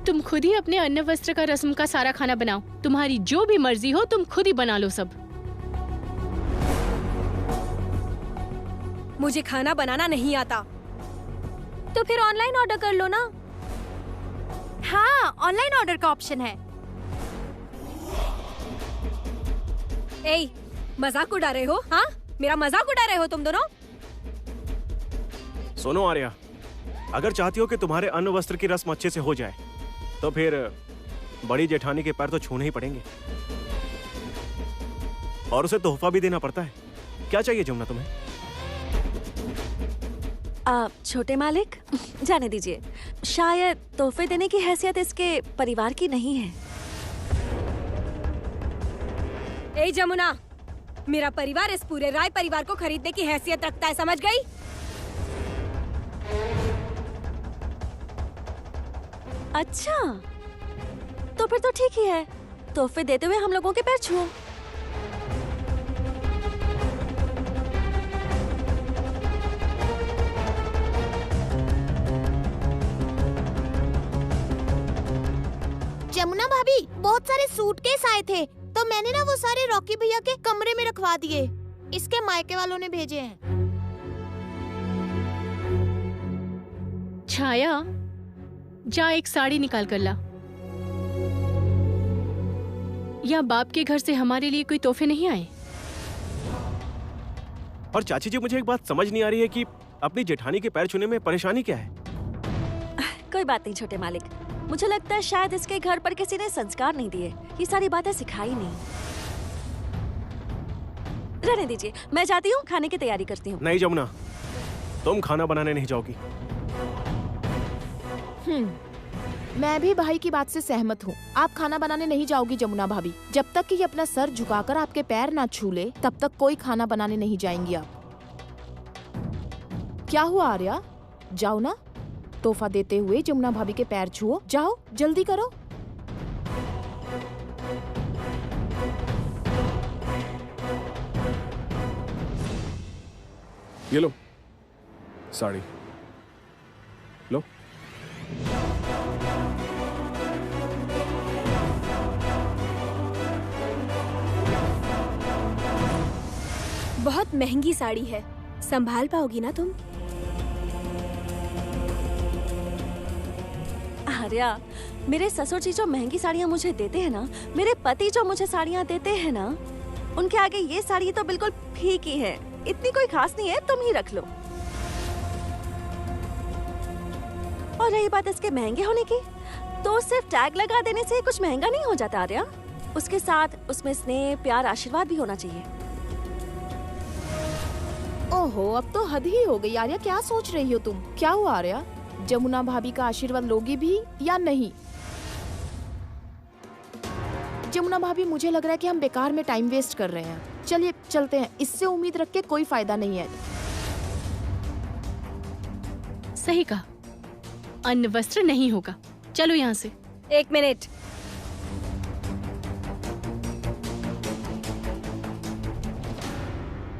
तुम खुद ही अपने अन्न वस्त्र का रस्म का सारा खाना बनाओ। तुम्हारी जो भी मर्जी हो तुम खुद ही बना लो सब। मुझे खाना बनाना नहीं आता। तो फिर ऑनलाइन ऑर्डर कर लो ना। हाँ, ऑनलाइन ऑर्डर का ऑप्शन है। ए, मजाक उड़ा रहे हो? हाँ, मेरा मजाक उड़ा रहे हो तुम दोनों? सुनो आर्या, अगर चाहती हो कि तुम्हारे अन्न वस्त्र की रस्म अच्छे से हो जाए तो फिर बड़ी जेठानी के पैर तो छूने ही पड़ेंगे और उसे तोहफा भी देना पड़ता है। क्या चाहिए जमुना तुम्हें? छोटे मालिक, जाने दीजिए। शायद तोहफे देने की हैसियत इसके परिवार की नहीं है। ए जमुना, मेरा परिवार इस पूरे राय परिवार को खरीदने की हैसियत रखता है, समझ गई? अच्छा, तो फिर तो ठीक ही है। तोहफे देते हुए हम लोगों के पैर छुओ। जमुना भाभी, बहुत सारे सूटकेस आए थे तो मैंने ना वो सारे रॉकी भैया के कमरे में रखवा दिए। इसके मायके वालों ने भेजे हैं। छाया, जा एक साड़ी निकाल कर ला। या बाप के घर से हमारे लिए कोई तोहफे नहीं आए? और चाची जी, मुझे एक बात समझ नहीं आ रही है कि अपनी जेठानी के पैर छूने में परेशानी क्या है? कोई बात नहीं छोटे मालिक, मुझे लगता है शायद इसके घर पर किसी ने संस्कार नहीं दिए, ये सारी बातें सिखाई नहीं। रहने दीजिए, मैं जाती हूँ, खाने की तैयारी करती हूँ। नहीं जमुना, तुम खाना बनाने नहीं जाओगी। मैं भी भाई की बात से सहमत हूँ। आप खाना बनाने नहीं जाओगी जमुना भाभी। जब तक कि ये अपना सर झुकाकर आपके पैर ना छू ले, तब तक कोई खाना बनाने नहीं जाएंगी आप। क्या हुआ आर्या? जाओ ना, तोहफा देते हुए जमुना भाभी के पैर छुओ। जाओ, जल्दी करो। ये लो साड़ी, लो। बहुत महंगी साड़ी है, संभाल पाओगी ना तुम? आर्या, मेरे ससुर जी जो महंगी साड़ियाँ मुझे देते हैं ना, मेरे पति जो मुझे साड़ियाँ देते हैं ना, उनके आगे ये साड़ी तो बिल्कुल फीकी है। इतनी कोई खास नहीं है, तुम ही रख लो। और रही बात इसके महंगे होने की, तो सिर्फ टैग लगा देने से कुछ महंगा नहीं हो जाता आर्या। उसके साथ उसमें स्नेह, प्यार, आशीर्वाद भी होना चाहिए। ओहो, अब तो हद ही हो गई आर्या। क्या सोच रही हो तुम? क्या हुआ आर्या? जमुना भाभी का आशीर्वाद लोगी भी या नहीं? जमुना भाभी, मुझे लग रहा है कि हम बेकार में टाइम वेस्ट कर रहे हैं। चलिए चलते हैं, इससे उम्मीद रख के कोई फायदा नहीं है। सही कहा, अन्न वस्त्र नहीं होगा। चलो यहाँ से। एक मिनट,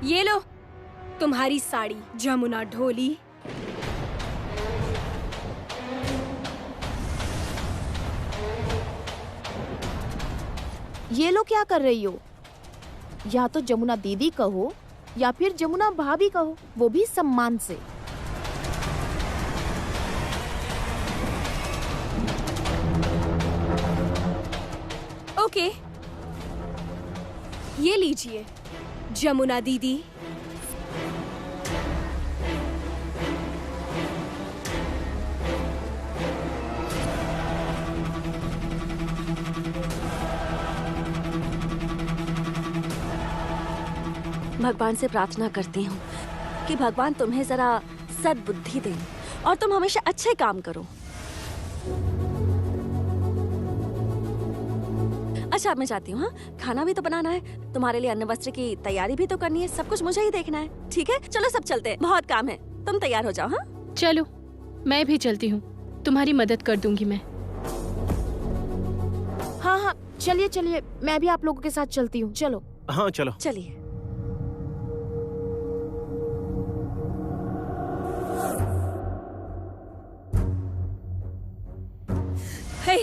ये लो तुम्हारी साड़ी जमुना ढोली। ये लो, क्या कर रही हो? या तो जमुना दीदी कहो या फिर जमुना भाभी कहो, वो भी सम्मान से। ओके, ये लीजिए जमुना दीदी। भगवान से प्रार्थना करती हूँ कि भगवान तुम्हें जरा सद्बुद्धि दे और तुम हमेशा अच्छे काम करो। अच्छा, अब मैं जाती हूँ। हाँ, खाना भी तो बनाना है, तुम्हारे लिए अन्न वस्त्र की तैयारी भी तो करनी है, सब कुछ मुझे ही देखना है। ठीक है, चलो सब चलते हैं, बहुत काम है। तुम तैयार हो जाओ। हाँ चलो, मैं भी चलती हूँ, तुम्हारी मदद कर दूंगी मैं। हाँ हाँ, चलिए चलिए, मैं भी आप लोगों के साथ चलती हूँ। चलो। हाँ चलो। चलिए। हे,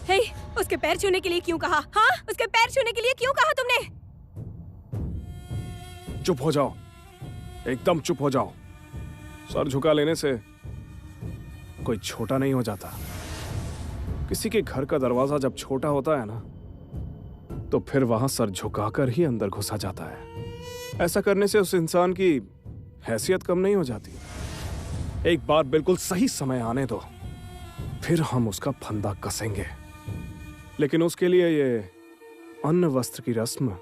हे, उसके पैर छूने के लिए क्यों कहा? हाँ, उसके पैर छूने के लिए क्यों कहा तुमने? चुप हो जाओ, एकदम चुप हो जाओ। सर झुका लेने से कोई छोटा नहीं हो जाता। किसी के घर का दरवाजा जब छोटा होता है ना, तो फिर वहां सर झुकाकर ही अंदर घुसा जाता है। ऐसा करने से उस इंसान की हैसियत कम नहीं हो जाती। एक बार बिल्कुल सही समय आने दो, फिर हम उसका फंदा कसेंगे। लेकिन उसके लिए ये अन्न वस्त्र की रस्म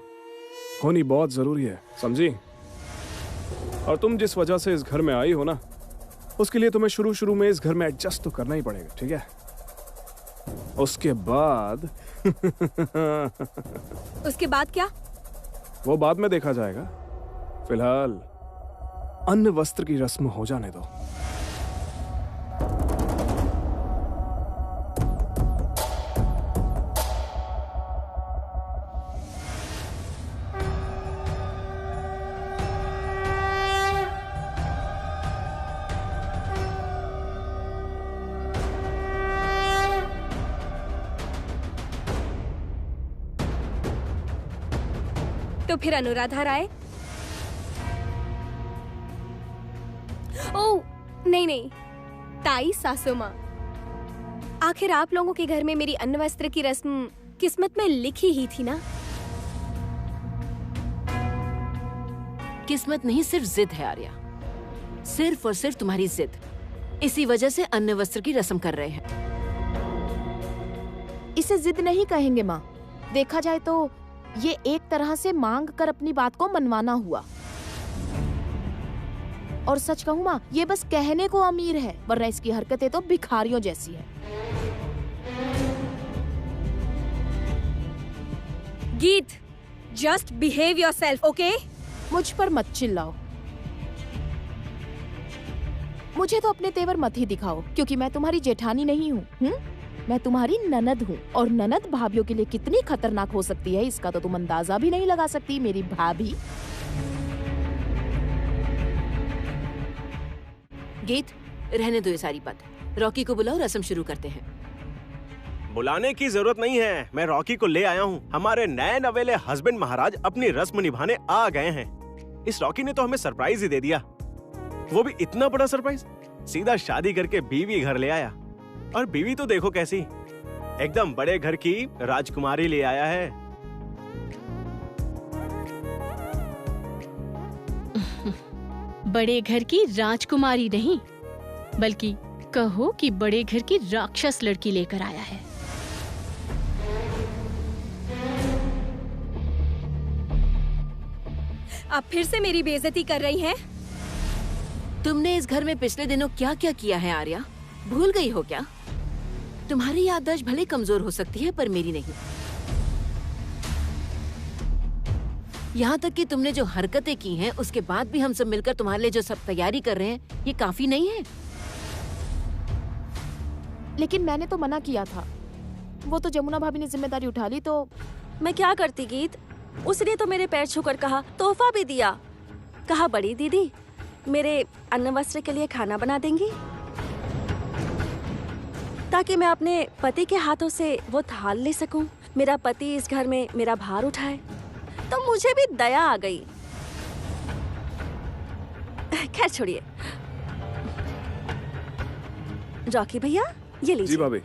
होनी बहुत जरूरी है, समझी? और तुम जिस वजह से इस घर में आई हो ना, उसके लिए तुम्हें शुरू शुरू में इस घर में एडजस्ट तो करना ही पड़ेगा, ठीक है? उसके बाद उसके बाद क्या? वो बाद में देखा जाएगा। फिलहाल अन्न वस्त्र की रस्म हो जाने दो। तो फिर अनुराधा राय? ओह, नहीं, ताई सासू माँ। आखिर आप लोगों के घर में मेरी अन्न वस्त्र की रस्म किस्मत में लिखी ही थी ना? किस्मत नहीं, सिर्फ जिद है आर्या। सिर्फ और सिर्फ तुम्हारी जिद। इसी वजह से अन्न वस्त्र की रस्म कर रहे हैं। इसे जिद नहीं कहेंगे माँ। देखा जाए तो ये एक तरह से मांग कर अपनी बात को मनवाना हुआ। और सच कहूँ माँ, ये बस कहने को अमीर है, वरना इसकी हरकतें तो भिखारियों जैसी है। गीत, जस्ट बिहेव योरसेल्फ, ओके? मुझ पर मत चिल्लाओ। मुझे तो अपने तेवर मत ही दिखाओ, क्योंकि मैं तुम्हारी जेठानी नहीं हूँ। मैं तुम्हारी ननद हूँ, और ननद भाभियों के लिए कितनी खतरनाक हो सकती है इसका तो तुम अंदाजा भी नहीं लगा सकती मेरी भाभी। गीत, रहने दो ये सारी बात। रॉकी को बुलाओ, रस्म शुरू करते हैं। बुलाने की जरूरत नहीं है, मैं रॉकी को ले आया हूँ। हमारे नए नवेले हस्बैंड महाराज अपनी रस्म निभाने आ गए हैं। इस रॉकी ने तो हमें सरप्राइज ही दे दिया, वो भी इतना बड़ा सरप्राइज। सीधा शादी करके बीवी घर ले आया, और बीवी तो देखो कैसी, एकदम बड़े घर की राजकुमारी ले आया है। बड़े घर की राजकुमारी नहीं, बल्कि कहो कि बड़े घर की राक्षस लड़की लेकर आया है। आप फिर से मेरी बेइज्जती कर रही हैं? तुमने इस घर में पिछले दिनों क्या क्या किया है आर्या? भूल गई हो क्या? तुम्हारी याददाश्त भले कमजोर हो सकती है, पर मेरी नहीं। यहाँ तक कि तुमने जो हरकतें की हैं, उसके बाद भी हम सब मिलकर तुम्हारे लिए जो सब तैयारी कर रहे हैं, ये काफी नहीं है? लेकिन मैंने तो मना किया था। वो तो जमुना भाभी ने जिम्मेदारी उठा ली, तो मैं क्या करती गीत? उसने तो मेरे पैर छूकर कहा, तोहफा भी दिया। कहा बड़ी दीदी मेरे अन्न वस्त्र के लिए खाना बना देंगी, ताकि मैं अपने पति के हाथों से वो थाल ले सकूं। मेरा पति इस घर में मेरा भार उठाए, तो मुझे भी दया आ गई। खैर छोड़िए। रॉकी भैया, ये जी लीजिए भाभी।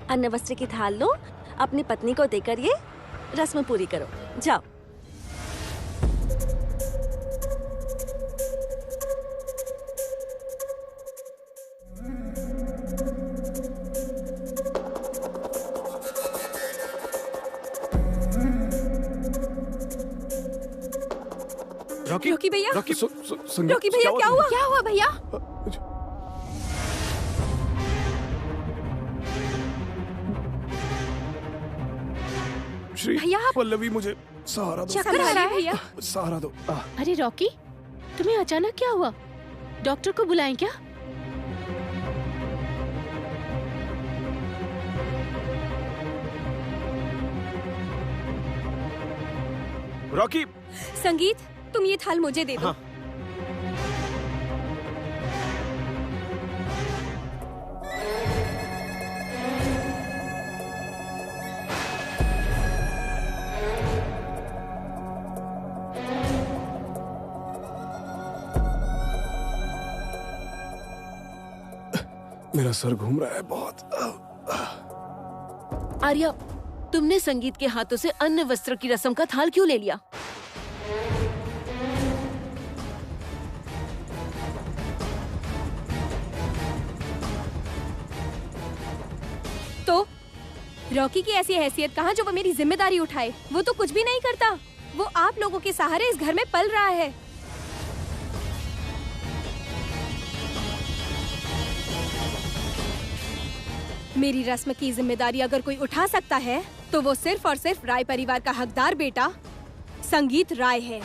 अन्न वस्त्र की थाल लो, अपनी पत्नी को देकर ये रस्म पूरी करो। जाओ। रॉकी भैया, संगीत, रॉकी भैया क्या हुआ? क्या हुआ भैया? श्री भैया, पल्लवी, मुझे सहारा दो, चक्कर आ रहा है भैया। सहारा दो। अरे रॉकी, तुम्हें अचानक क्या हुआ? डॉक्टर को बुलाएं क्या? रॉकी, संगीत, तुम ये थाल मुझे दे दो। हाँ। मेरा सर घूम रहा है बहुत। आर्या, तुमने संगीत के हाथों से अन्न वस्त्र की रस्म का थाल क्यों ले लिया? तो रॉकी की ऐसी हैसियत कहाँ जो वो मेरी जिम्मेदारी उठाए? वो तो कुछ भी नहीं करता। वो आप लोगों के सहारे इस घर में पल रहा है। मेरी रस्म की जिम्मेदारी अगर कोई उठा सकता है तो वो सिर्फ और सिर्फ राय परिवार का हकदार बेटा संगीत राय है।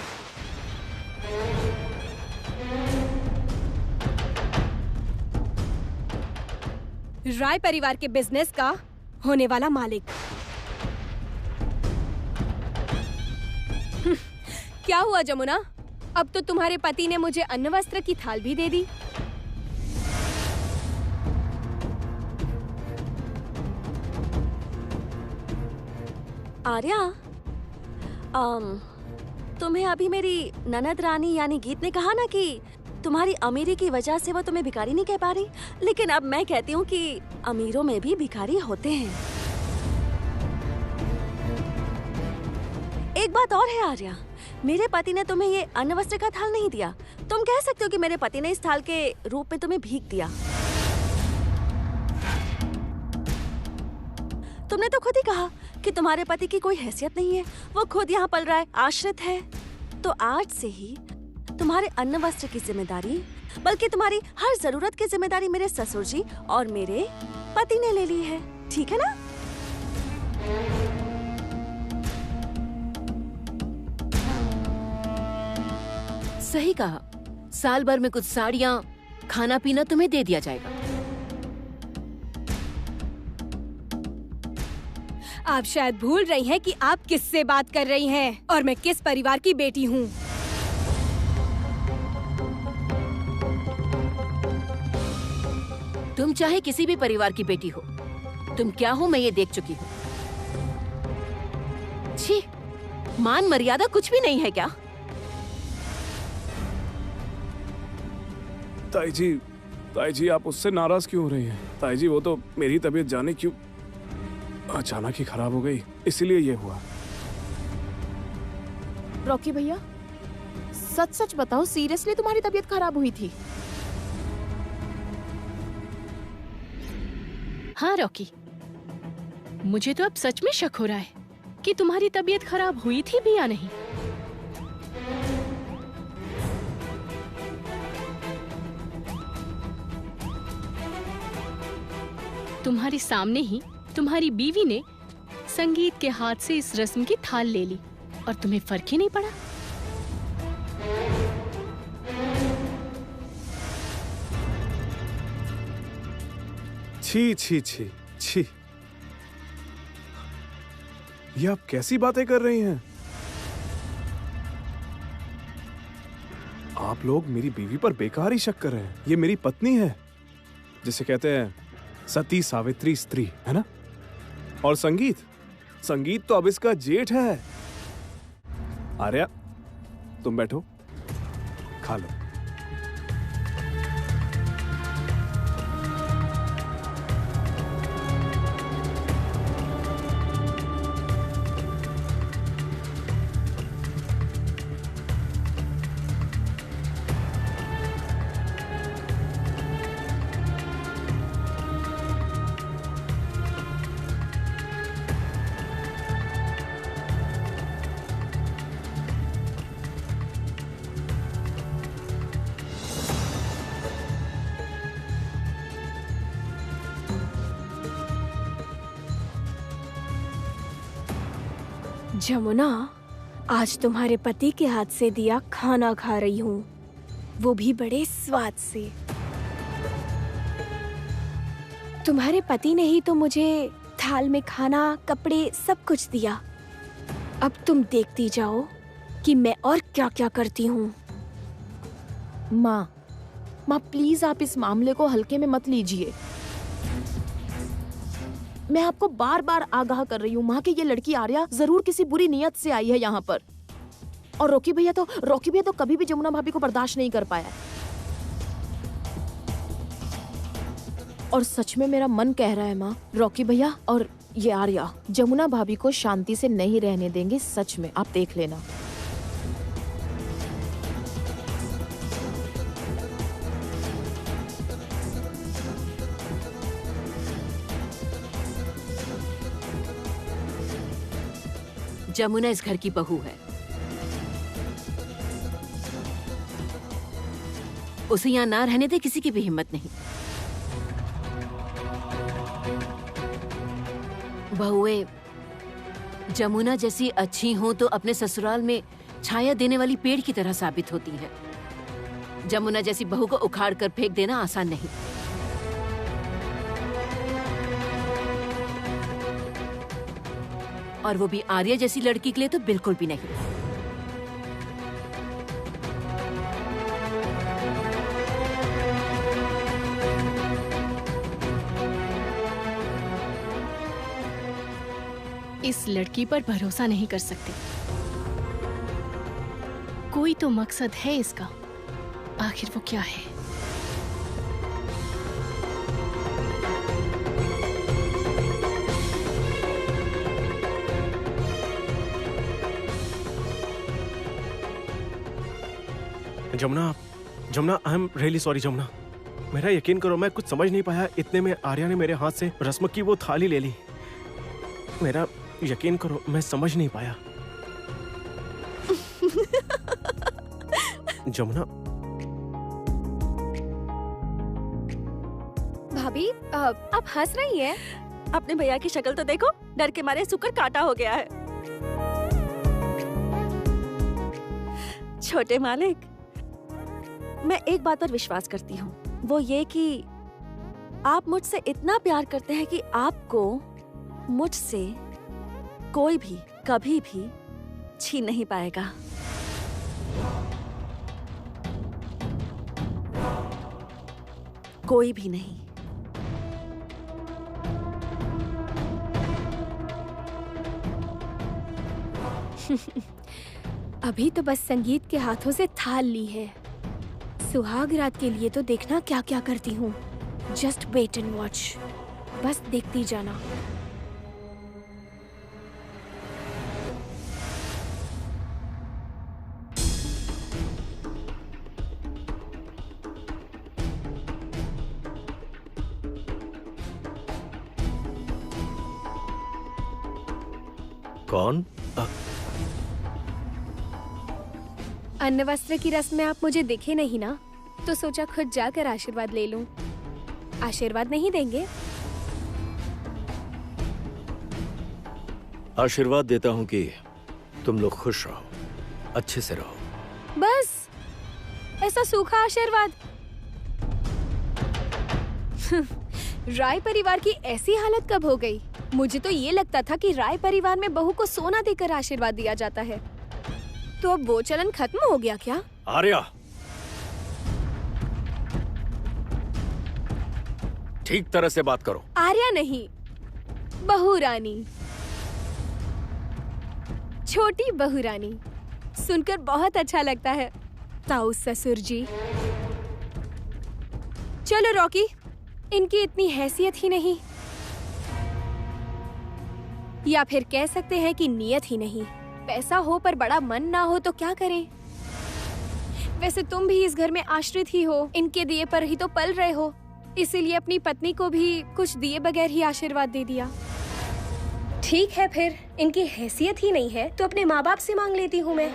राय परिवार के बिजनेस का होने वाला मालिक। क्या हुआ जमुना? अब तो तुम्हारे पति ने मुझे अन्न वस्त्र की थाल भी दे दी। आर्या, तुम्हें अभी मेरी ननद रानी यानी गीत ने कहा ना कि तुम्हारी अमीरी की वजह से वो तुम्हें भिखारी नहीं कह पा रही, लेकिन अब मैं कहती हूँ कि अमीरों में भी भिखारी होते हैं। एक बात और है आर्या, मेरे पति ने तुम्हें ये अन्न वस्त्र का थाल नहीं दिया। तुम कह सकते हो कि मेरे पति ने इस थाल के रूप में तुम्हें भीख दिया। तुमने तो खुद ही कहा कि तुम्हारे पति की कोई हैसियत नहीं है, वो खुद यहाँ पल रहा है, आश्रित है। तो आज से ही तुम्हारे अन्न वस्त्र की जिम्मेदारी, बल्कि तुम्हारी हर जरूरत की जिम्मेदारी मेरे ससुर जी और मेरे पति ने ले ली है, ठीक है ना? सही कहा। साल भर में कुछ साड़ियाँ, खाना पीना तुम्हें दे दिया जाएगा। आप शायद भूल रही हैं कि आप किससे बात कर रही हैं और मैं किस परिवार की बेटी हूँ। तुम चाहे किसी भी परिवार की बेटी हो, तुम क्या हो मैं ये देख चुकी हूँ। छी, मान मर्यादा कुछ भी नहीं है क्या? ताई जी आप उससे नाराज क्यों हो रही हैं? ताई जी वो तो मेरी तबीयत जाने क्यों अचानक ही खराब हो गई, इसीलिए ये हुआ। रॉकी भैया, सच सच बताओ, सीरियसली तुम्हारी तबीयत खराब हुई थी? हाँ रॉकी, मुझे तो अब सच में शक हो रहा है कि तुम्हारी तबीयत खराब हुई थी भी या नहीं। तुम्हारे सामने ही तुम्हारी बीवी ने संगीत के हाथ से इस रस्म की थाल ले ली और तुम्हें फर्क ही नहीं पड़ा। छी छी छी छी, ये आप कैसी बातें कर रही हैं? आप लोग मेरी बीवी पर बेकार ही शक कर रहे हैं। ये मेरी पत्नी है, जिसे कहते हैं सती सावित्री स्त्री, है ना? और संगीत तो अब इसका जेठ है। आर्या, तुम बैठो, खा लो। जमुना, आज तुम्हारे पति के हाथ से दिया खाना खा रही हूँ, वो भी बड़े स्वाद से। तुम्हारे पति ने ही तो मुझे थाल में खाना, कपड़े सब कुछ दिया। अब तुम देखती जाओ कि मैं और क्या क्या करती हूँ। माँ प्लीज आप इस मामले को हल्के में मत लीजिए। मैं आपको बार बार आगाह कर रही हूँ माँ कि ये लड़की आर्या जरूर किसी बुरी नियत से आई है यहाँ पर। और रॉकी भैया तो कभी भी जमुना भाभी को बर्दाश्त नहीं कर पाया। और सच में मेरा मन कह रहा है माँ, रॉकी भैया और ये आर्या जमुना भाभी को शांति से नहीं रहने देंगे। सच में आप देख लेना। जमुना इस घर की बहू है, उसे यहाँ ना रहने दे, किसी की भी हिम्मत नहीं। बहुएं जमुना जैसी अच्छी हों तो अपने ससुराल में छाया देने वाली पेड़ की तरह साबित होती हैं। जमुना जैसी बहू को उखाड़ कर फेंक देना आसान नहीं। और वो भी आर्या जैसी लड़की के लिए तो बिल्कुल भी नहीं। इस लड़की पर भरोसा नहीं कर सकते। कोई तो मकसद है इसका, आखिर वो क्या है? Jamuna, Jamuna, I am really sorry Jamuna. मेरा यकीन करो, मैं कुछ समझ नहीं पाया। इतने में आर्या ने मेरे हाथ से रस्म की वो थाली ले ली। मेरा यकीन करो, मैं समझ नहीं पाया। जमुना, भाभी आप हंस रही हैं? अपने भैया की शक्ल तो देखो, डर के मारे सुकर काटा हो गया है। छोटे मालिक, मैं एक बात पर विश्वास करती हूँ, वो ये कि आप मुझसे इतना प्यार करते हैं कि आपको मुझसे कोई भी कभी भी छीन नहीं पाएगा। कोई भी नहीं। अभी तो बस संगीत के हाथों से थाल ली है। सुहाग रात के लिए तो देखना क्या क्या करती हूँ। जस्ट वेट एंड वॉच, बस देखती जाना। कौन? अन्न वस्त्र की रस्म में आप मुझे दिखे नहीं ना, तो सोचा खुद जाकर आशीर्वाद ले लूं। आशीर्वाद नहीं देंगे? आशीर्वाद देता हूँ कि तुम लोग खुश रहो, अच्छे से रहो। बस ऐसा सूखा आशीर्वाद? राय परिवार की ऐसी हालत कब हो गई? मुझे तो ये लगता था कि राय परिवार में बहू को सोना देकर आशीर्वाद दिया जाता है। तो अब वो चलन खत्म हो गया क्या? आर्या, ठीक तरह से बात करो। आर्या नहीं, बहू रानी, छोटी बहू रानी। सुनकर बहुत अच्छा लगता है ताऊ ससुर जी। चलो रॉकी, इनकी इतनी हैसियत ही नहीं, या फिर कह सकते हैं कि नियत ही नहीं। पैसा हो पर बड़ा मन ना हो तो क्या करें? वैसे तुम भी इस घर में आश्रित ही हो, इनके दिए पर ही तो पल रहे हो, इसीलिए अपनी पत्नी को भी कुछ दिए बगैर ही आशीर्वाद दे दिया। ठीक है, फिर इनकी हैसियत ही नहीं है तो अपने माँ बाप से मांग लेती हूँ मैं।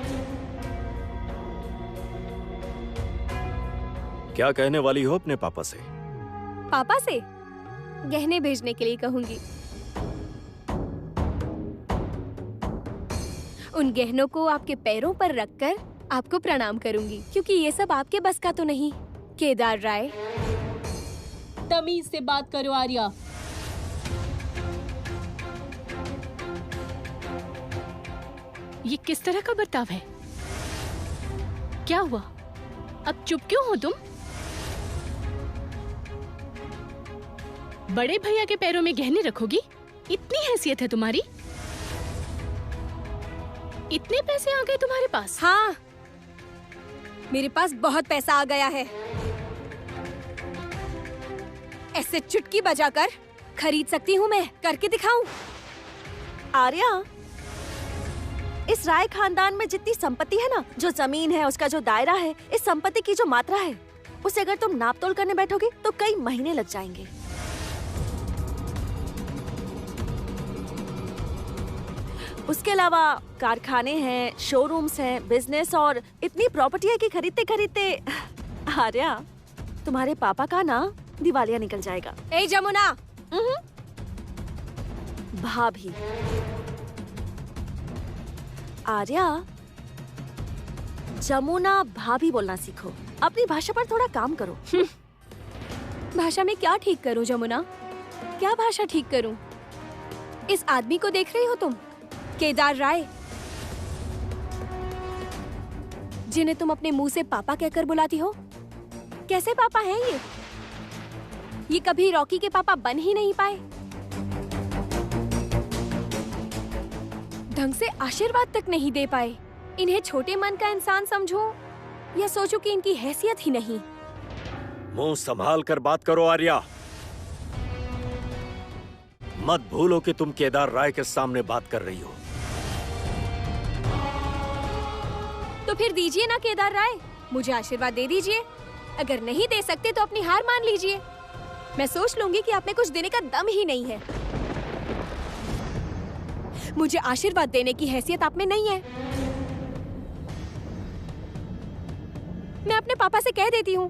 क्या कहने वाली हो अपने पापा से? पापा से गहने भेजने के लिए कहूंगी। उन गहनों को आपके पैरों पर रखकर आपको प्रणाम करूंगी, क्योंकि ये सब आपके बस का तो नहीं। केदार राय, तमीज से बात करो आर्या। ये किस तरह का बर्ताव है? क्या हुआ? अब चुप क्यों हो तुम? बड़े भैया के पैरों में गहने रखोगी? इतनी हैसियत है तुम्हारी? इतने पैसे आ गए तुम्हारे पास? हाँ, मेरे पास बहुत पैसा आ गया है। ऐसे चुटकी बजाकर खरीद सकती हूँ मैं, करके दिखाऊं। आर्या, इस राय खानदान में जितनी संपत्ति है ना, जो जमीन है, उसका जो दायरा है, इस संपत्ति की जो मात्रा है, उसे अगर तुम नापतोल करने बैठोगे तो कई महीने लग जाएंगे। उसके अलावा कारखाने हैं, शोरूम्स हैं, बिजनेस और इतनी प्रॉपर्टी है कि खरीदते खरीदते आर्या, तुम्हारे पापा का ना दिवालिया निकल जाएगा। ए जमुना, भाभी। आर्या, जमुना भाभी बोलना सीखो, अपनी भाषा पर थोड़ा काम करो। भाषा में क्या ठीक करूं जमुना? क्या भाषा ठीक करूं? इस आदमी को देख रही हो तुम, केदार राय, जिन्हें तुम अपने मुंह से पापा कहकर बुलाती हो। कैसे पापा हैं ये? ये कभी रॉकी के पापा बन ही नहीं पाए। ढंग से आशीर्वाद तक नहीं दे पाए। इन्हें छोटे मन का इंसान समझो या सोचो कि इनकी हैसियत ही नहीं। मुंह संभाल कर बात करो आर्या। मत भूलो कि तुम केदार राय के सामने बात कर रही हो। तो फिर दीजिए ना केदार राय, मुझे आशीर्वाद दे दीजिए। अगर नहीं दे सकते तो अपनी हार मान लीजिए। मैं सोच लूंगी कि आप में कुछ देने का दम ही नहीं है। मुझे आशीर्वाद देने की हैसियत आप में नहीं है। मैं अपने पापा से कह देती हूँ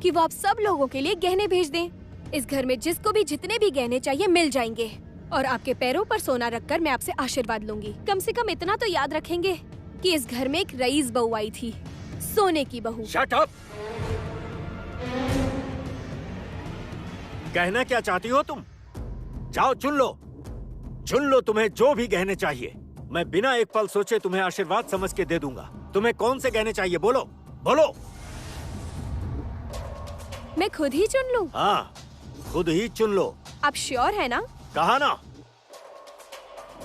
कि वो आप सब लोगों के लिए गहने भेज दें। इस घर में जिसको भी जितने भी गहने चाहिए मिल जाएंगे, और आपके पैरों पर सोना रखकर मैं आपसे आशीर्वाद लूंगी। कम से कम इतना तो याद रखेंगे कि इस घर में एक रईस बहू आई थी, सोने की बहू। Shut up! कहना क्या चाहती हो तुम? जाओ चुन लो तुम्हें जो भी गहने चाहिए। मैं बिना एक पल सोचे तुम्हें आशीर्वाद समझ के दे दूंगा। तुम्हें कौन से गहने चाहिए? बोलो बोलो। मैं खुद ही चुन लूं? हाँ, खुद ही चुन लो। आप श्योर है ना? कहा ना,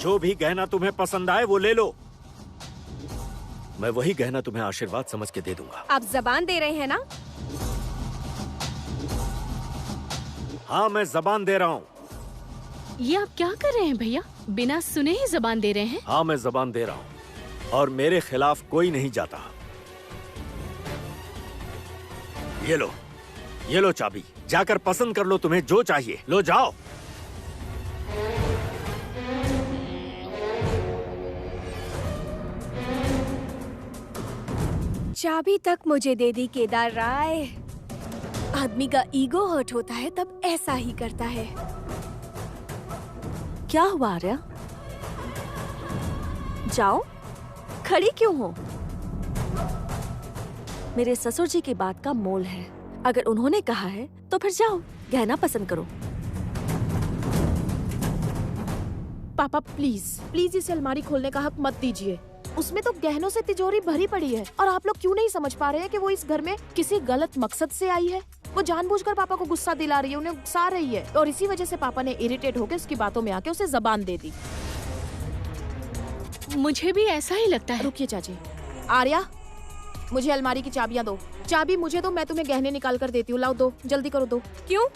जो भी गहना तुम्हें पसंद आए वो ले लो। मैं वही गहना तुम्हें आशीर्वाद समझ के दे दूंगा। आप जबान दे रहे हैं ना? हाँ, मैं जबान दे रहा हूँ। ये आप क्या कर रहे हैं भैया? बिना सुने ही जबान दे रहे हैं? हाँ, मैं जबान दे रहा हूँ और मेरे खिलाफ कोई नहीं जाता। ये लो चाबी, जाकर पसंद कर लो तुम्हें जो चाहिए। लो जाओ। चाबी तक मुझे दे दी केदार राय। आदमी का ईगो हर्ट होता है तब ऐसा ही करता है। क्या हुआ आर्या? जाओ, खड़ी क्यों हो? मेरे ससुर जी की बात का मोल है। अगर उन्होंने कहा है तो फिर जाओ, गहना पसंद करो। पापा प्लीज इस अलमारी खोलने का हक मत दीजिए। उसमें तो गहनों से तिजोरी भरी पड़ी है, और आप लोग क्यों नहीं समझ पा रहे हैं कि वो इस घर में किसी गलत मकसद से आई है। वो जानबूझकर पापा को गुस्सा दिला रही है, उन्हें उकसा रही है, और इसी वजह से पापा ने इरिटेट होकर उसकी बातों में आके उसे जबान दे दी। मुझे भी ऐसा ही लगता है। रुकिए चाची। आर्या, मुझे अलमारी की चाबियां दो। चाबी मुझे दो, मैं तुम्हें गहने निकाल कर देती हूँ। लाओ, दो, जल्दी करो, दो। क्यों?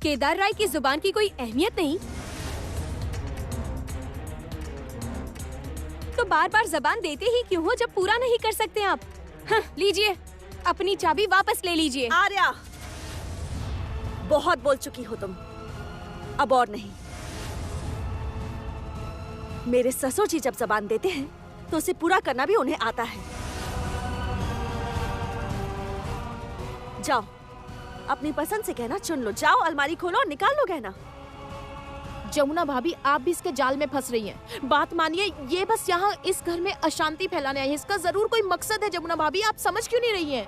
केदार राय की जुबान की कोई अहमियत नहीं? तो बार बार जबान देते ही क्यों हो जब पूरा नहीं कर सकते आप? हाँ, लीजिए, अपनी चाबी वापस ले लीजिए। आर्या, बहुत बोल चुकी हो तुम, अब और नहीं। मेरे ससुर जी जब जबान देते हैं तो उसे पूरा करना भी उन्हें आता है। जाओ, अपनी पसंद से गहना चुन लो। जाओ, अलमारी खोलो और निकाल लो गहना। जमुना भाभी, आप भी इसके जाल में फंस रही हैं। बात मानिए, ये बस यहाँ इस घर में अशांति फैलाने आई है। इसका जरूर कोई मकसद है। जमुना भाभी, आप समझ क्यों नहीं रही हैं?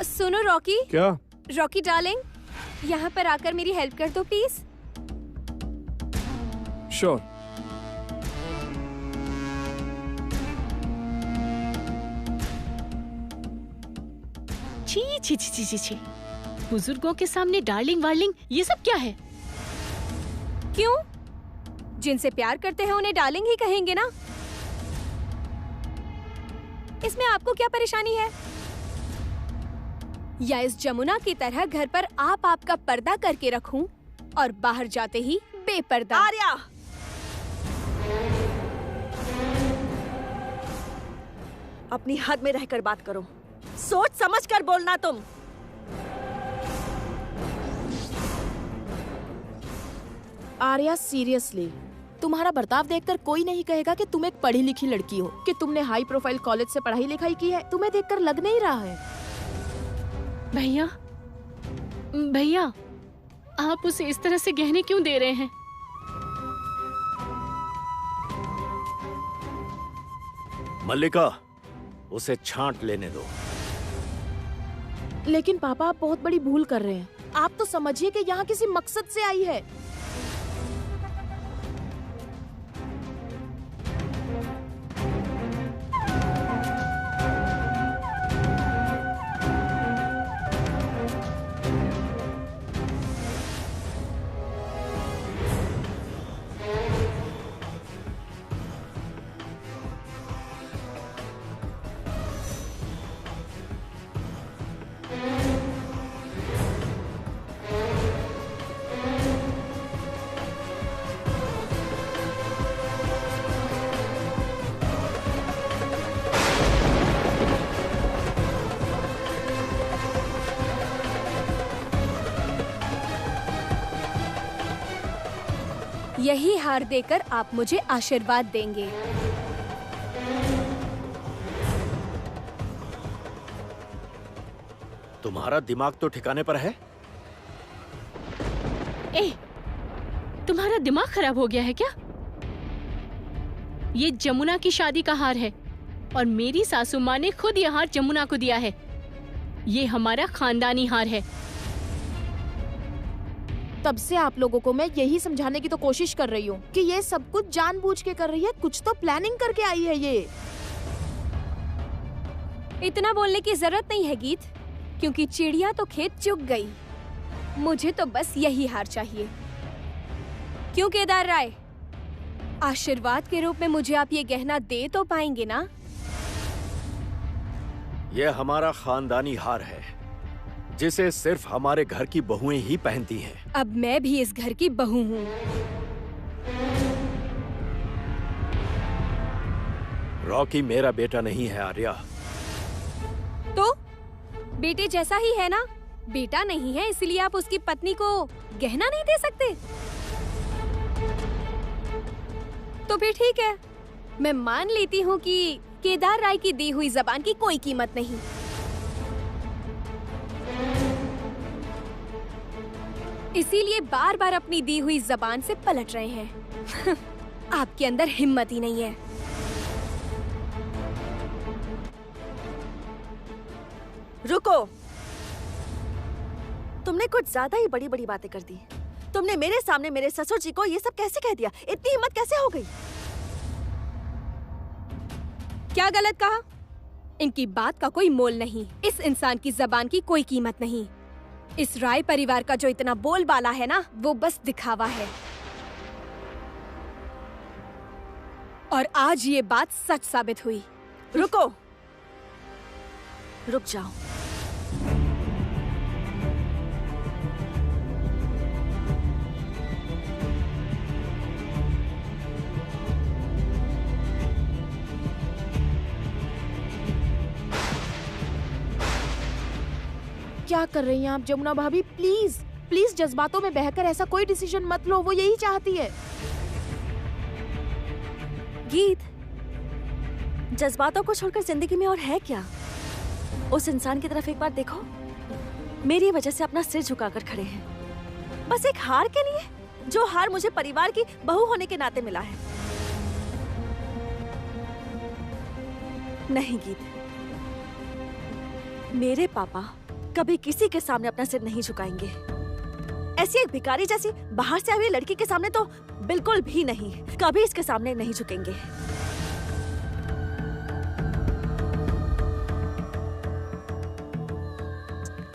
सुनो रॉकी। क्या? रॉकी डार्लिंग, यहाँ पर आकर मेरी हेल्प कर दो प्लीज। श्योर। छी। बुजुर्गों के सामने डार्लिंग वार्लिंग, ये सब क्या है? क्यों? जिनसे प्यार करते हैं उन्हें डार्लिंग ही कहेंगे ना। इसमें आपको क्या परेशानी है? या इस जमुना की तरह घर पर आप आपका पर्दा करके रखूं और बाहर जाते ही बेपर्दा? आर्या, अपनी हद में रहकर बात करो, सोच समझ कर बोलना तुम। आर्या, सीरियसली तुम्हारा बर्ताव देखकर कोई नहीं कहेगा कि तुम एक पढ़ी लिखी लड़की हो, कि तुमने हाई प्रोफाइल कॉलेज से पढ़ाई लिखाई की है। तुम्हें देखकर लग नहीं रहा है। भैया, भैया, आप उसे इस तरह से गहने क्यों दे रहे हैं? मल्लिका, उसे छांट लेने दो। लेकिन पापा, आप बहुत बड़ी भूल कर रहे हैं। आप तो समझिए कि यहाँ किसी मकसद से आई है। यही हार देकर आप मुझे आशीर्वाद देंगे। तुम्हारा दिमाग तो ठिकाने पर है? ए, तुम्हारा दिमाग खराब हो गया है क्या? ये जमुना की शादी का हार है और मेरी सासू माँ ने खुद ये हार जमुना को दिया है। ये हमारा खानदानी हार है। तब से आप लोगों को मैं यही समझाने की तो कोशिश कर रही हूँ कि ये सब कुछ जानबूझ के कर रही है, कुछ तो प्लानिंग करके आई है ये। इतना बोलने की जरूरत नहीं है गीत, क्योंकि चिड़िया तो खेत चुग गई। मुझे तो बस यही हार चाहिए। क्यों केदार राय, आशीर्वाद के रूप में मुझे आप ये गहना दे तो पाएंगे ना? यह हमारा खानदानी हार है जिसे सिर्फ हमारे घर की बहुएं ही पहनती हैं। अब मैं भी इस घर की बहू हूँ। रॉकी मेरा बेटा नहीं है आर्या। तो बेटे जैसा ही है ना? बेटा नहीं है इसलिए आप उसकी पत्नी को गहना नहीं दे सकते? तो फिर ठीक है, मैं मान लेती हूँ कि केदार राय की दी हुई जबान की कोई कीमत नहीं। इसीलिए बार बार अपनी दी हुई जबान से पलट रहे हैं। आपके अंदर हिम्मत ही नहीं है। रुको, तुमने कुछ ज्यादा ही बड़ी बड़ी बातें कर दी। तुमने मेरे सामने मेरे ससुर जी को ये सब कैसे कह दिया? इतनी हिम्मत कैसे हो गई? क्या गलत कहा? इनकी बात का कोई मोल नहीं। इस इंसान की जबान की कोई कीमत नहीं। इस राय परिवार का जो इतना बोलबाला है ना, वो बस दिखावा है। और आज ये बात सच साबित हुई। रुको, रुक जाओ। क्या कर रही हैं आप जमुना भाभी? प्लीज प्लीज जज्बातों में बहकर ऐसा कोई डिसीजन मत लो। वो यही चाहती है। गीत, जज्बातों को छोड़कर जिंदगी में और है क्या? उस इंसान की तरफ एक बार देखो। मेरी वजह से अपना सिर झुकाकर खड़े हैं, बस एक हार के लिए, जो हार मुझे परिवार की बहू होने के नाते मिला है। नहीं गीत, मेरे पापा कभी किसी के सामने अपना सिर नहीं झुकाएंगे। ऐसी एक भिखारी जैसी बाहर से आई हुई लड़की के सामने तो बिल्कुल भी नहीं। कभी इसके सामने नहीं झुकेंगे।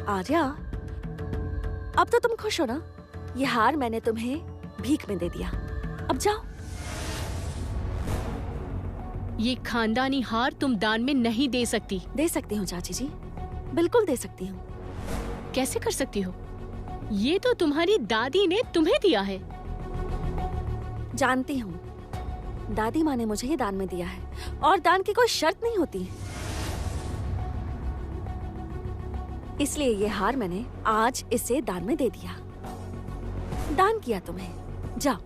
आर्या, अब तो तुम खुश हो ना? ये हार मैंने तुम्हें भीख में दे दिया। अब जाओ, ये खानदानी हार तुम दान में नहीं दे सकती। दे सकती हूँ चाची जी, बिल्कुल दे सकती हूँ। कैसे कर सकती हो? ये तो तुम्हारी दादी ने तुम्हें दिया है। जानती हूँ, दादी माँ ने मुझे ये दान में दिया है और दान की कोई शर्त नहीं होती। इसलिए ये हार मैंने आज इसे दान में दे दिया। दान किया तुम्हें, जाओ।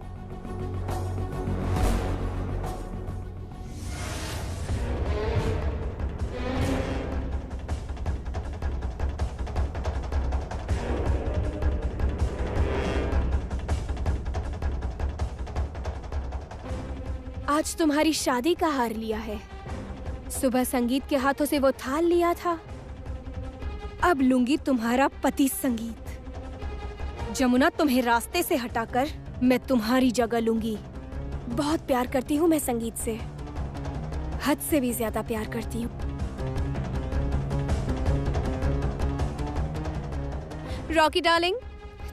आज तुम्हारी शादी का हार लिया है। सुबह संगीत के हाथों से वो थाल लिया था, अब लूंगी तुम्हारा पति संगीत। जमुना, तुम्हें रास्ते से हटाकर मैं तुम्हारी जगह लूंगी। बहुत प्यार करती हूँ मैं संगीत से, हद से भी ज्यादा प्यार करती हूँ। रॉकी डार्लिंग,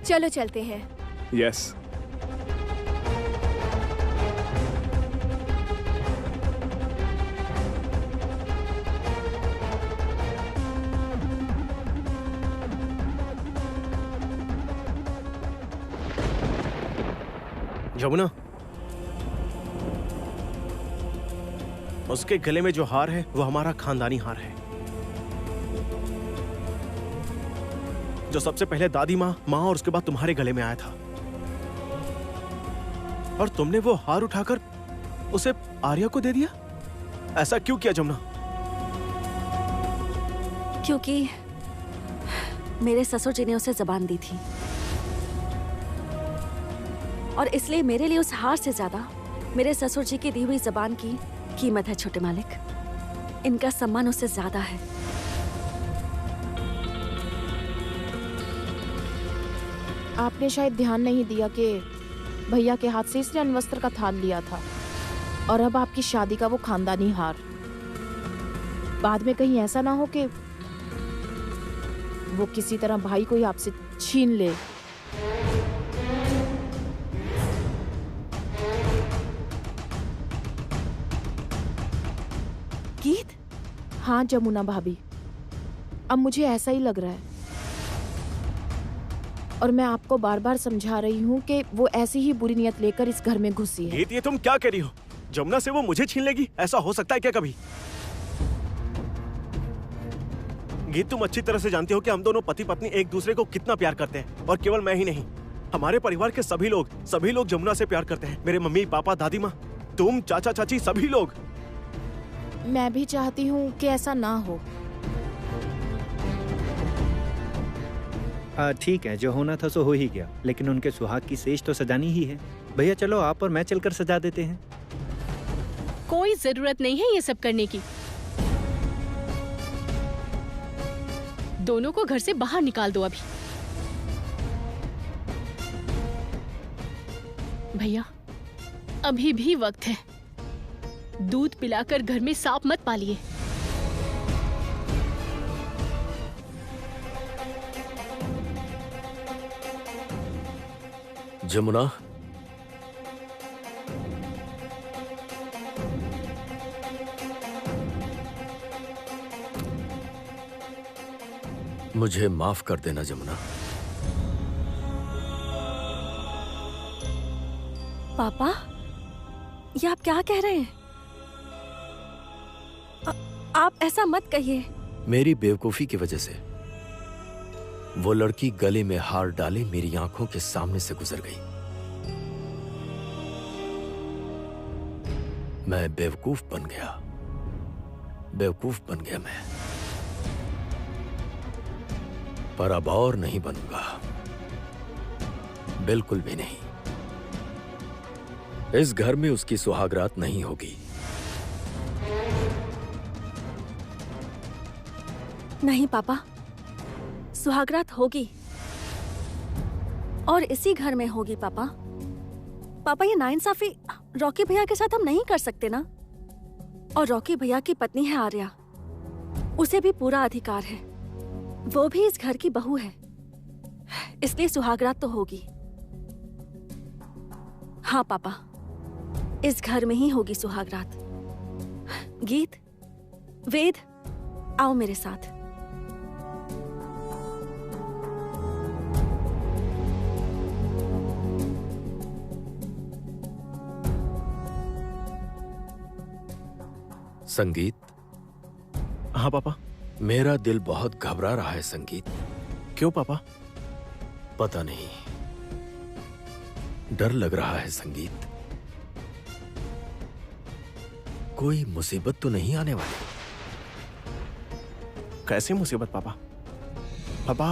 चलो चलते हैं। यस। जमुना, उसके गले में जो हार है वो हमारा खानदानी हार है, जो सबसे पहले दादी माँ और उसके बाद तुम्हारे गले में आया था। और तुमने वो हार उठाकर उसे आर्या को दे दिया। ऐसा क्यों किया जमुना? क्योंकि मेरे ससुर जी ने उसे जबान दी थी और इसलिए मेरे लिए उस हार से ज्यादा मेरे ससुर जी की दी हुई जबान की कीमत है। छोटे मालिक, इनका सम्मान उससे ज्यादा है। आपने शायद ध्यान नहीं दिया कि भैया के हाथ से इसने अनवस्त्र का थाल लिया था और अब आपकी शादी का वो खानदानी हार। बाद में कहीं ऐसा ना हो कि वो किसी तरह भाई को ही आपसे छीन ले। गीत? हाँ जमुना भाभी, अब मुझे ऐसा ही लग रहा है और मैं आपको बार बार समझा रही हूँ कि वो ऐसी ही बुरी नियत लेकर इस घर में घुसी है। गीत, ये तुम क्या कह रही हो? जमुना से वो मुझे छीन लेगी? ऐसा हो सकता है क्या कभी? गीत, तुम अच्छी तरह से जानती हो कि हम दोनों पति पत्नी एक दूसरे को कितना प्यार करते हैं। और केवल मैं ही नहीं, हमारे परिवार के सभी लोग जमुना से प्यार करते हैं। मेरे मम्मी पापा, दादी माँ, तुम, चाचा चाची, सभी लोग। मैं भी चाहती हूँ कि ऐसा ना हो। ठीक है, जो होना था सो हो ही गया, लेकिन उनके सुहाग की सेज तो सजानी ही है। भैया चलो, आप और मैं चलकर सजा देते हैं। कोई जरूरत नहीं है ये सब करने की। दोनों को घर से बाहर निकाल दो अभी। भैया, अभी भी वक्त है। दूध पिलाकर घर में सांप मत पालिए। जमुना, मुझे माफ कर देना जमुना। पापा, ये आप क्या कह रहे हैं? आप ऐसा मत कहिए। मेरी बेवकूफी की वजह से वो लड़की गले में हार डाले मेरी आंखों के सामने से गुजर गई। मैं बेवकूफ बन गया मैं। पर अब और नहीं बनूंगा, बिल्कुल भी नहीं। इस घर में उसकी सुहागरात नहीं होगी। नहीं पापा, सुहागरात होगी और इसी घर में होगी। पापा, ये नाइंसाफी रॉकी भैया के साथ हम नहीं कर सकते ना। और रॉकी भैया की पत्नी है आर्या, उसे भी पूरा अधिकार है। वो भी इस घर की बहू है, इसलिए सुहागरात तो होगी। हाँ पापा, इस घर में ही होगी सुहागरात। गीत, वेद, आओ मेरे साथ। संगीत। हाँ पापा। मेरा दिल बहुत घबरा रहा है संगीत। क्यों पापा? पता नहीं, डर लग रहा है संगीत। कोई मुसीबत तो नहीं आने वाली? कैसी मुसीबत पापा? पापा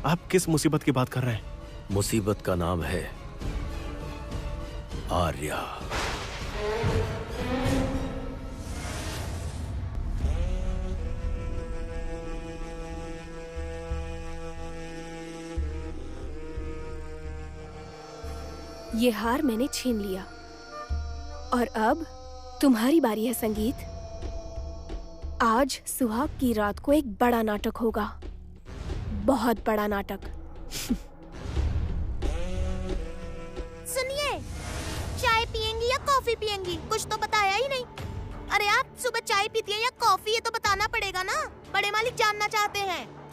आप किस मुसीबत की बात कर रहे हैं? मुसीबत का नाम है आर्या। ये हार मैंने छीन लिया और अब तुम्हारी बारी है संगीत। आज सुहाग की रात को एक बड़ा नाटक होगा, बहुत बड़ा नाटक। सुनिए, चाय पियेंगी या कॉफी पियेंगी? कुछ तो बताया ही नहीं। अरे आप सुबह चाय पीती हैं या कॉफी, ये तो बताना पड़ेगा ना। बड़े मालिक जानना चाहते हैं।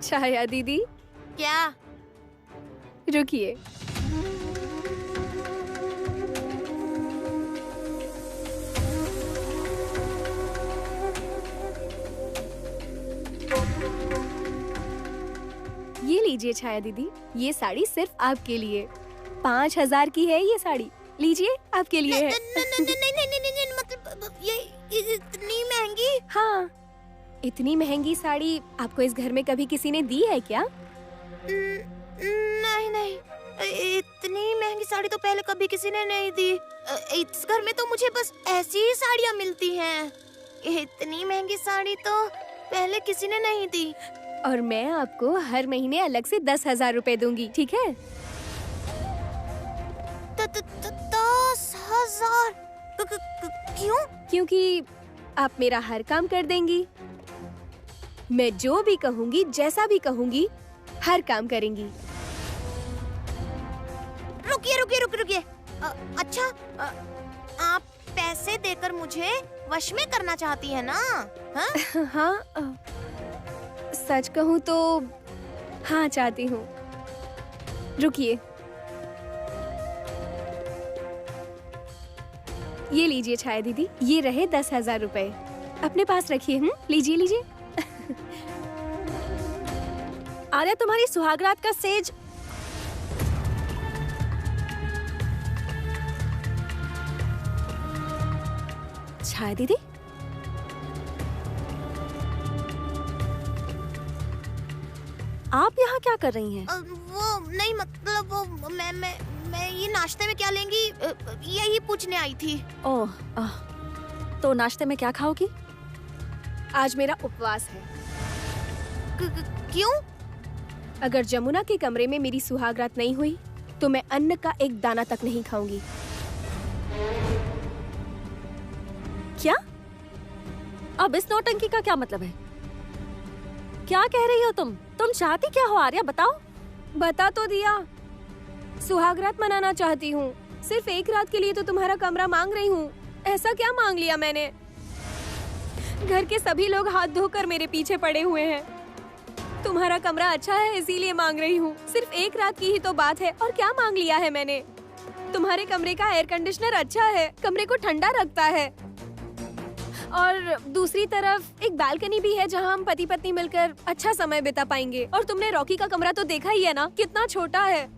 छाया दीदी। क्या? रुकिए। ये लीजिए छाया दीदी, ये साड़ी सिर्फ आपके लिए। 5,000 की है ये साड़ी, लीजिए आपके लिए है। नहीं, मतलब ये इतनी महंगी? हाँ, इतनी महंगी साड़ी आपको इस घर में कभी किसी ने दी है क्या? नहीं, इतनी महंगी साड़ी तो पहले कभी किसी ने नहीं दी। इस घर में तो मुझे बस ऐसी ही साड़ियाँ मिलती हैं। इतनी महंगी साड़ी तो पहले किसी ने नहीं दी। और मैं आपको हर महीने अलग से 10,000 रुपए दूंगी, ठीक है? 10,000? क्यों? क्योंकि आप मेरा हर काम कर देंगी। मैं जो भी कहूँगी, जैसा भी कहूँगी, हर काम करेंगी। रुकिए। अच्छा, आप पैसे देकर मुझे वश में करना चाहती है ना? हाँ? हाँ, सच कहूँ तो हाँ चाहती हूँ। रुकिए, ये लीजिए छाया दीदी, ये रहे 10,000 रुपए, अपने पास रखिए। लीजिए। आर्या, तुम्हारी सुहागरात का सेज। छाया दीदी, आप यहाँ क्या कर रही हैं? वो नहीं, मतलब वो मैं ये नाश्ते में क्या लेंगी यही पूछने आई थी। ओह, तो नाश्ते में क्या खाओगी? आज मेरा उपवास है। क्यों? अगर जमुना के कमरे में मेरी सुहागरात नहीं हुई तो मैं अन्न का एक दाना तक नहीं खाऊंगी। क्या? अब इस नौटंकी का क्या मतलब है? क्या कह रही हो तुम चाहती क्या हो आर्या, बताओ। बता तो दिया, सुहागरात मनाना चाहती हूँ। सिर्फ एक रात के लिए तो तुम्हारा कमरा मांग रही हूँ। ऐसा क्या मांग लिया मैंने? घर के सभी लोग हाथ धोकर मेरे पीछे पड़े हुए हैं। तुम्हारा कमरा अच्छा है इसीलिए मांग रही हूँ। सिर्फ एक रात की ही तो बात है, और क्या मांग लिया है मैंने? तुम्हारे कमरे का एयर कंडीशनर अच्छा है, कमरे को ठंडा रखता है, और दूसरी तरफ एक बालकनी भी है जहाँ हम पति पत्नी मिलकर अच्छा समय बिता पाएंगे। और तुमने रॉकी का कमरा तो देखा ही है ना, कितना छोटा है।